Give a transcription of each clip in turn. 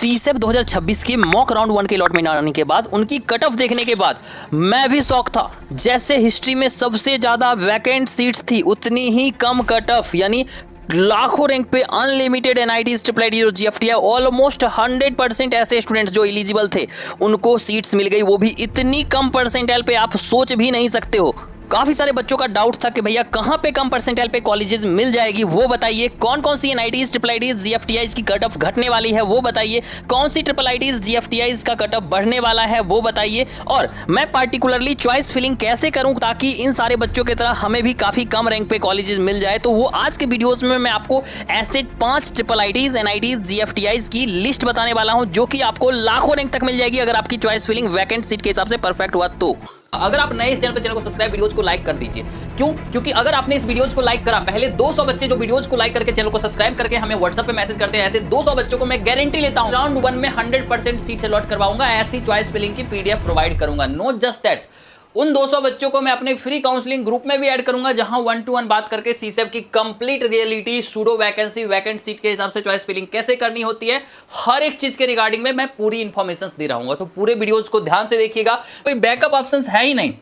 सीसेप 2026 के mock round 1 के allotment आने के बाद उनकी कट ऑफ देखने के बाद मैं भी शॉक था। जैसे हिस्ट्री में सबसे ज़्यादा वैकेंट सीट्स थी उतनी ही कम कट ऑफ, यानी लाखों रैंक पे अनलिमिटेड एनआईटीज, ट्रिपल आईटी और जीएफटीआई ऑलमोस्ट 100% ऐसे स्टूडेंट्स जो एलिजिबल थे उनको सीट्स मिल गई, वो भी इतनी कम परसेंटाइल पे, आप सोच भी नहीं सकते हो। काफ़ी सारे बच्चों का डाउट था कि भैया कहाँ पे कम परसेंटाइल पे कॉलेजेस मिल जाएगी, वो बताइए। कौन कौन सी एनआईटीज, ट्रिपल आईटीज, जीएफटीआईज की कट ऑफ घटने वाली है वो बताइए। कौन सी ट्रिपल आईटीज, जीएफटीआईज का कट ऑफ बढ़ने वाला है वो बताइए। और मैं पार्टिकुलरली चॉइस फिलिंग कैसे करूं ताकि इन सारे बच्चों की तरह हमें भी काफ़ी कम रैंक पे कॉलेजेस मिल जाए, तो वो आज के वीडियोज़ में मैं आपको ऐसे 5 ट्रिपल आईटीज, एनआईटीज, जीएफटीआईज की लिस्ट बताने वाला हूँ जो कि आपको लाखों रैंक तक मिल जाएगी अगर आपकी चॉइस फिलिंग वैकेंट सीट के हिसाब से परफेक्ट हुआ तो। अगर आप नए इस चैनल को सब्सक्राइब, वीडियोज को लाइक कर दीजिए। क्यों? क्योंकि अगर आपने इस वीडियोज को लाइक करा, पहले 200 बच्चे जो वीडियोज को लाइक करके चैनल को सब्सक्राइब करके हमें व्हाट्सएप पे मैसेज करते हैं, ऐसे 200 बच्चों को मैं गारंटी लेता हूं राउंड 1 में 100% सीट्स अलॉट करवाऊंगा, ऐसी चॉइस फिलिंग की पीडीएफ प्रोवाइड करूंगा। नॉट जस्ट दैट, उन 200 बच्चों को मैं अपने फ्री काउंसलिंग ग्रुप में भी ऐड करूंगा जहां 1-to-1 बात करके सीसेप की complete reality, pseudo vacancy, vacant seat के हिसाब से चॉइस फिलिंग कैसे करनी होती है, हर एक चीज के रिगार्डिंग में मैं पूरी इंफॉर्मेशन दे रहा हूं। तो पूरे वीडियोज को ध्यान से देखिएगा, कोई बैकअप ऑप्शन है ही नहीं।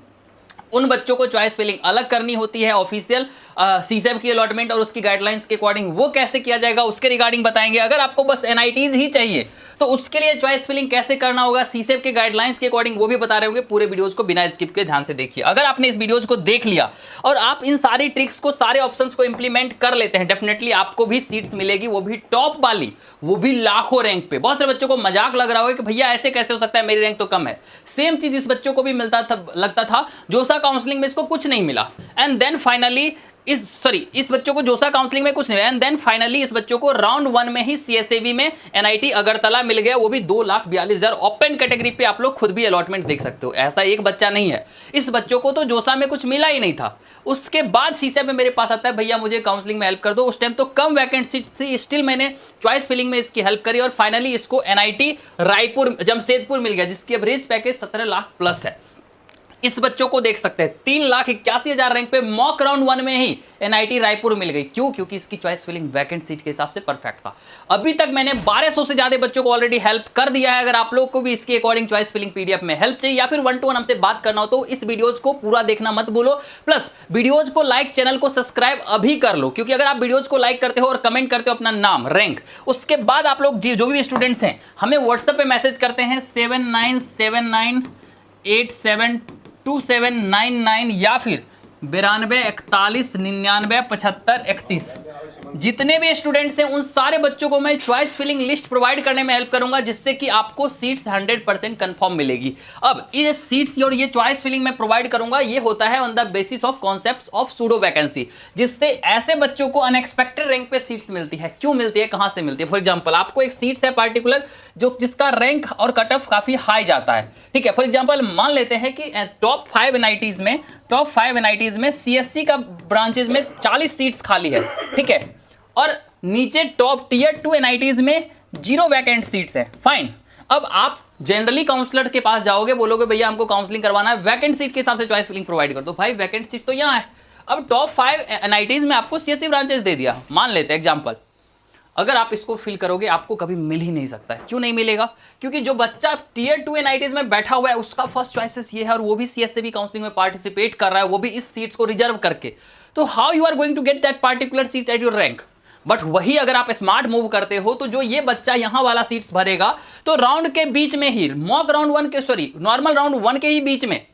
उन बच्चों को चॉइस फिलिंग अलग करनी होती है, ऑफिशियल सीसेप की अलॉटमेंट और उसकी गाइडलाइंस के अकॉर्डिंग वो कैसे किया जाएगा उसके रिगार्डिंग बताएंगे। अगर आपको बस एनआईटीज ही चाहिए तो उसके लिए चॉइस फिलिंग कैसे करना होगा सीसेप के गाइडलाइंस के अकॉर्डिंग वो भी बता रहे होंगे। पूरे वीडियोस को बिना स्किप के ध्यान से देखिए। अगर आपने इस वीडियोस को देख लिया और आप इन सारी ट्रिक्स को, सारे ऑप्शंस को इंप्लीमेंट कर लेते हैं, डेफिनेटली आपको भी सीट्स मिलेगी, वो भी टॉप वाली, वो भी लाखों रैंक पे। बहुत सारे बच्चों को मजाक लग रहा होगा कि भैया ऐसे कैसे हो सकता है, मेरी रैंक तो कम है। सेम चीज इस बच्चों को भी लगता था। जोसा काउंसलिंग में इसको कुछ नहीं मिला एंड देन फाइनली इस बच्चों को जोसा काउंसलिंग में कुछ नहीं एंड देन फाइनली इस बच्चों को राउंड 1 में ही सीएसएबी में एनआईटी अगरतला मिल गया, वो भी 2,42,000 ओपन कैटेगरी पे। आप लोग खुद भी अलॉटमेंट देख सकते हो, ऐसा एक बच्चा नहीं है। इस बच्चों को तो जोसा में कुछ मिला ही नहीं था। उसके बाद सीसेप में मेरे पास आता है, भैया मुझे काउंसलिंग में हेल्प कर दो। उस टाइम तो कम वैकेंट सीट थी, स्टिल मैंने चॉइस फिलिंग में इसकी हेल्प करी और फाइनली इसको एनआईटी रायपुर, जमशेदपुर मिल गया, जिसकी एवरेज पैकेज 17 लाख प्लस है। इस बच्चों को देख सकते हैं 3,81,000 रैंक पे मॉक राउंड 1 में ही एनआईटी रायपुर मिल गई। क्यों? क्योंकि इसकी चॉइस फिलिंग वैकेंट सीट के हिसाब से परफेक्ट था। अभी तक मैंने 1200 से ज्यादा बच्चों को ऑलरेडी हेल्प कर दिया है। अगर आप लोग को भी इसके अकॉर्डिंग चॉइस फिलिंग पीडीएफ में हेल्प चाहिए या फिर 1-to-1 हमसे बात करना हो तो इस वीडियोज को पूरा देखना मत भूलो। प्लस वीडियोज को लाइक, चैनल को सब्सक्राइब अभी कर लो, क्योंकि अगर आप वीडियोज को लाइक करते हो और कमेंट करते हो अपना नाम, रैंक, उसके बाद आप लोग जो भी स्टूडेंट्स हैं हमें व्हाट्सएप पे मैसेज करते हैं 7979872799 या फिर 9241997531। जितने भी स्टूडेंट्स हैं उन सारे बच्चों को मैं चॉइस फिलिंग लिस्ट प्रोवाइड करने में हेल्प करूंगा, जिससे कि आपको सीट्स 100% कंफर्म मिलेगी। अब ये सीट्स और ये चॉइस फिलिंग मैं प्रोवाइड करूंगा, ये होता है on the basis of concepts of pseudo vacancy, जिससे ऐसे बच्चों को अनएक्सपेक्टेड रैंक पे सीट्स मिलती है। क्यों मिलती है, कहां से मिलती है? फॉर एग्जांपल आपको एक सीट्स है पार्टिकुलर जिसका रैंक और कट ऑफ काफी हाई जाता है, ठीक है। फॉर एग्जांपल मान लेते हैं कि टॉप 5 एनआईटीज में सीएससी का ब्रांचेज में 40 सीट्स खाली है, ठीक है, और नीचे टॉप टियर 2 एनआईटीज में 0 वैकेंट सीट्स है। फाइन। अब आप जनरली काउंसलर के पास जाओगे, बोलोगे भैया हमको काउंसलिंग करवाना है, वैकेंट सीट के हिसाब से चॉइस फिलिंग प्रोवाइड कर दो। भाई वैकेंट सीट तो यहाँ है। अब टॉप 5 एनआईटीज में आपको सीएससी ब्रांचेस दे दिया, मान लेते हैं एग्जाम्पल। अगर आप इसको फिल करोगे आपको कभी मिल ही नहीं सकता है। क्यों नहीं मिलेगा? क्योंकि जो बच्चा टियर 2 एनआईटीज में बैठा हुआ है उसका फर्स्ट चॉइसेस ये है और वो भी सीएससी काउंसलिंग में पार्टिसिपेट कर रहा है, वो भी इस सीट्स को रिजर्व करके। तो how you are going to get that particular seat at your rank? But वही अगर आप स्मार्ट मूव करते हो तो जो ये बच्चा यहां वाला सीट्स भरेगा तो राउंड के बीच में ही, मॉक राउंड 1 के, सॉरी नॉर्मल राउंड 1 के ही बीच में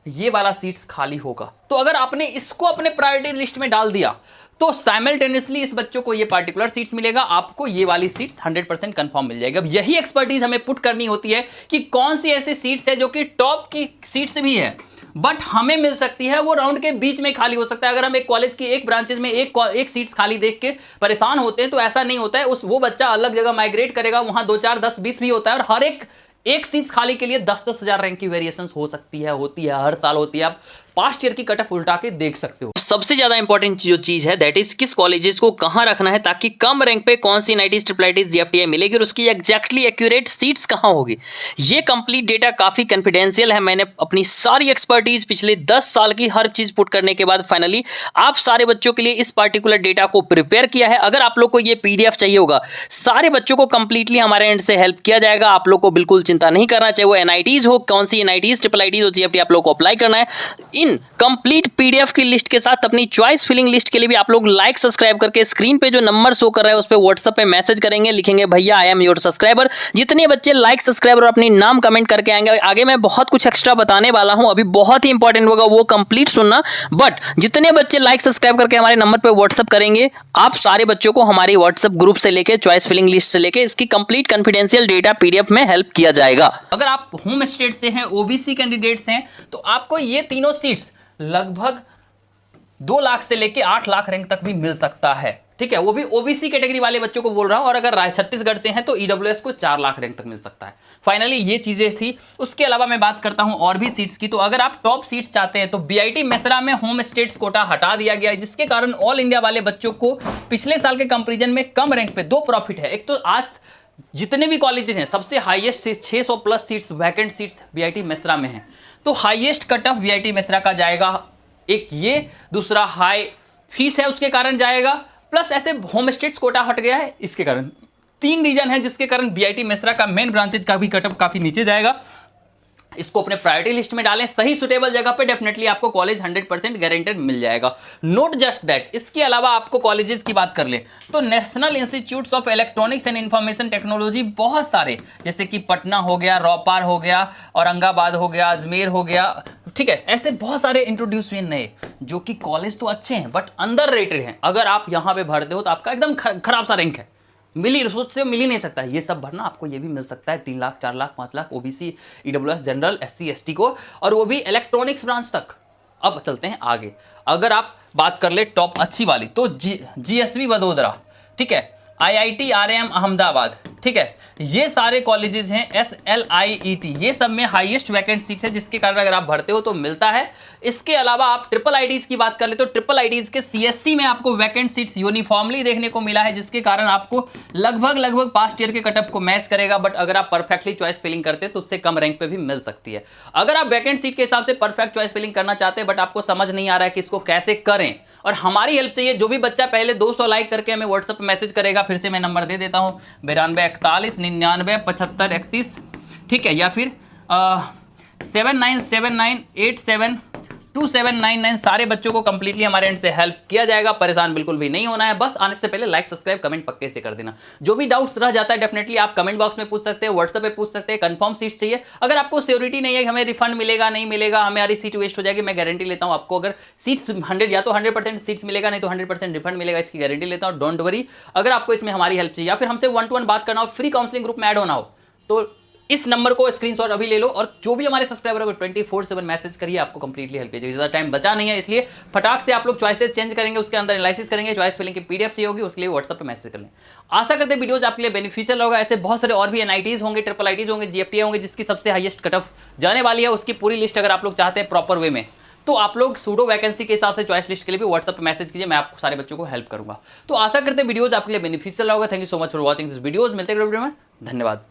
ये वाला सीट्स खाली होगा। तो अगर आपने इसको अपने प्रायोरिटी लिस्ट में डाल दिया तो साइमल्टेनियसली इस बच्चों को ये पार्टिकुलर सीट्स मिलेगा, आपको ये वाली सीट्स 100% कंफर्म मिल जाएगी। अब यही एक्सपर्टीज हमें पुट करनी होती है कि कौन सी ऐसी सीट्स है जो कि टॉप की सीट्स भी है बट हमें मिल सकती है, वो राउंड के बीच में खाली हो सकता है। अगर हम एक कॉलेज की एक ब्रांचेज में एक सीट्स खाली देख के परेशान होते हैं तो ऐसा नहीं होता है। वो बच्चा अलग जगह माइग्रेट करेगा, वहां 2, 4, 10, 20 भी होता है और हर एक सीट्स खाली के लिए 10-10 हजार रैंक की वेरिएशंस हो सकती है, होती है, हर साल होती है। आप पास्ट ईयर की कट ऑफ उल्टा के देख सकते हो। सबसे ज्यादा इंपॉर्टेंट जो चीज है दैट इज किस कॉलेजेस को कहां रखना है ताकि कम रैंक पे कौन सी एनआईटीज, ट्रिपल आईटीज, जीएफटीआई मिलेगी और उसकी एग्जैक्टली एक्यूरेट सीट्स कहां होगी। ये कंप्लीट डेटा काफी कॉन्फिडेंशियल है। मैंने अपनी सारी एक्सपर्टीज पिछले 10 साल की हर चीज पुट करने के बाद फाइनली आप सारे बच्चों के लिए इस पार्टिकुलर डेटा को प्रिपेयर किया है। अगर आप लोग को ये पीडीएफ चाहिए होगा, सारे बच्चों को कंप्लीटली हमारे एंड से हेल्प किया जाएगा। आप लोग को बिल्कुल चिंता नहीं करना, चाहे वो एनआईटीज हो, कौन सी एनआईटीज, ट्रिपल आईटीज और जीएफटी आप लोग को अप्लाई करना है। इन कंप्लीट पीडीएफ की लिस्ट के साथ अपनी चॉइस फिलिंग लिस्ट के लिए भी आप लोग लाइक सब्सक्राइब करके स्क्रीन पे जो नंबर शो कर रहा है उस पे व्हाट्सएप पे मैसेज करेंगे, लिखेंगे भैया आई एम योर सब्सक्राइबर। जितने बच्चे लाइक सब्सक्राइबर और अपनी नाम कमेंट करके आएंगे, आगे मैं बहुत कुछ एक्स्ट्रा बताने वाला हूं, अभी बहुत ही इंपॉर्टेंट होगा, वो कंप्लीट सुनना। बट जितने बच्चे लाइक सब्सक्राइब करके हमारे नंबर पे व्हाट्सएप करेंगे, आप सारे बच्चों को हमारी व्हाट्सएप ग्रुप से लेके चॉइस फिलिंग लिस्ट से लेके इसकी कंप्लीट कॉन्फिडेंशियल डेटा पीडीएफ में हेल्प किया जाएगा। अगर आप होम स्टेट से हैं, ओबीसी कैंडिडेट्स हैं, तो आपको ये तीनों सीट्स लगभग 2 लाख से लेके 8 लाख रैंक तक भी मिल सकता है। ठीक है, वो भी ओबीसी कैटेगरी वाले बच्चों को बोल रहा हूं। और अगर छत्तीसगढ़ से हैं तो ईडब्ल्यूएस को 4 लाख रैंक तक मिल सकता है। फाइनली ये चीजें थी। उसके अलावा मैं बात करता हूं और भी सीट्स की। तो अगर आप टॉप सीट्स चाहते हैं तो बीआईटी मेसरा में होम स्टेट्स कोटा हटा दिया गया है, जिसके कारण ऑल इंडिया वाले बच्चों को पिछले साल के कंपेरिजन में कम रैंक पे 2 प्रॉफिट है। एक तो आज जितने भी कॉलेजेस हैं सबसे highest 600 plus seats vacant seats BIT Mesra में हैं, तो highest cut off BIT Mesra का जाएगा। एक ये, दूसरा हाई फीस है उसके कारण जाएगा, प्लस ऐसे होम स्टेट्स कोटा हट गया है इसके कारण। 3 रीजन है जिसके कारण बीआईटी मेसरा का मेन ब्रांचेज का भी कट ऑफ काफी नीचे जाएगा। इसको अपने प्रायोरिटी लिस्ट में डालें, सही सुटेबल जगह पे डेफिनेटली आपको कॉलेज 100% गारंटेड मिल जाएगा। नोट जस्ट दैट, इसके अलावा आपको कॉलेजेस की बात कर लें तो national institutes of electronics and information technology बहुत सारे, जैसे कि पटना हो गया, रोपार हो गया, औरंगाबाद हो गया, अजमेर हो गया, ठीक है, ऐसे बहुत सारे इंट्रोड्यूस हुए नए, जो कि कॉलेज तो अच्छे हैं बट अंडर रेटेड हैं। अगर आप यहाँ पे भरते हो तो आपका एकदम खराब सा रैंक है, सोच से मिल ही नहीं सकता है। ये सब भरना आपको ये भी मिल सकता है 3 lakh, 4 lakh, 5 lakh OBC, EWS, general, SC, ST को, और वो भी इलेक्ट्रॉनिक्स ब्रांच तक। अब चलते हैं आगे। अगर आप बात कर ले टॉप अच्छी वाली तो जीएसवी वडोदरा, ठीक है, आईआईटी आरएम अहमदाबाद, ठीक है, ये सारे कॉलेजेस हैं, SLIET, ये सब में हाईएस्ट वैकेंट सीट्स है, जिसके कारण अगर आप भरते हो तो मिलता है। इसके अलावा आप ट्रिपल आईटीज की बात कर ले तो ट्रिपल आईटीज के सीएससी में आपको वैकेंट सीट्स यूनिफॉर्मली देखने को मिला है, जिसके कारण आपको लगभग पास्ट ईयर के कटअप को मैच करेगा। बट अगर आप परफेक्टली चॉइस फिलिंग करते हैं तो उससे कम रैंक पे भी मिल सकती है। अगर आप वैकेंट सीट के हिसाब से परफेक्ट चॉइस फिलिंग करना चाहते हैं बट आपको समझ नहीं आ रहा है कि इसको कैसे करें और हमारी हेल्प चाहिए, जो भी बच्चा पहले 200 लाइक करके हमें व्हाट्सएप पे मैसेज करेगा, फिर से मैं नंबर दे देता हूँ 92 41 99 75 31, ठीक है, या फिर 7979872799, सारे बच्चों को कंप्लीटली हमारे एंड से हेल्प किया जाएगा। परेशान बिल्कुल भी नहीं होना है, बस आने से पहले लाइक सब्सक्राइब कमेंट पक्के से कर देना। जो भी डाउट्स रह जाता है डेफिनेटली आप कमेंट बॉक्स में पूछ सकते हैं, व्हाट्सएप पे पूछ सकते हैं। कंफर्म सीट्स चाहिए, अगर आपको श्योरिटी नहीं है कि हमें रिफंड मिलेगा नहीं मिलेगा, हमारी सीट वेस्ट हो जाएगी, मैं गारंटी लेता हूँ आपको अगर सीट्स 100 या तो 100% सीट्स मिलेगा, नहीं तो 100% रिफंड मिलेगा, इसकी गारंटी लेता हूँ। Don't worry. अगर आपको इसमें हमारी हेल्प चाहिए या फिर हमसे 1-to-1 बात करना हो, फ्री काउंसलिंग ग्रुप में ऐड होना हो, तो इस नंबर को स्क्रीनशॉट अभी ले लो और जो भी हमारे सब्सक्राइबर को 24/7 मैसेज करिए, आपको कंप्लीटली हेल्प कीजिए। ज़्यादा टाइम बचा नहीं है, इसलिए फटाक से आप लोग चॉइसेस चेंज करेंगे, उसके अंदर एनालिसिस करेंगे, चॉइस फिलिंग की पीडीएफ चाहिए होगी, उसके लिए व्हाट्सएप पे मैसेज कर लें। आशा करते हैं वीडियोज आपके लिए बेनिफिशियल होगा। ऐसे बहुत सारे और भी एनआईटीज होंगे, ट्रिपल आईटीज होंगे, जीएफटी होंगे, जिसकी सबसे हाईएस्ट कट ऑफ जाने वाली है, उसकी पूरी लिस्ट अगर आप लोग चाहते हैं प्रॉपर वे में तो आप लोग सूडो वैकेंसी के हिसाब से चॉइस लिस्ट के लिए भी व्हाट्सएप पे मैसेज कीजिए, मैं आपको सारे बच्चों को हेल्प करूंगा। तो आशा करते हैं वीडियोज आपके लिए बेनिफिशियल होगा। Thank you so much for watching this videos. मिलते हैं वीडियो में, धन्यवाद।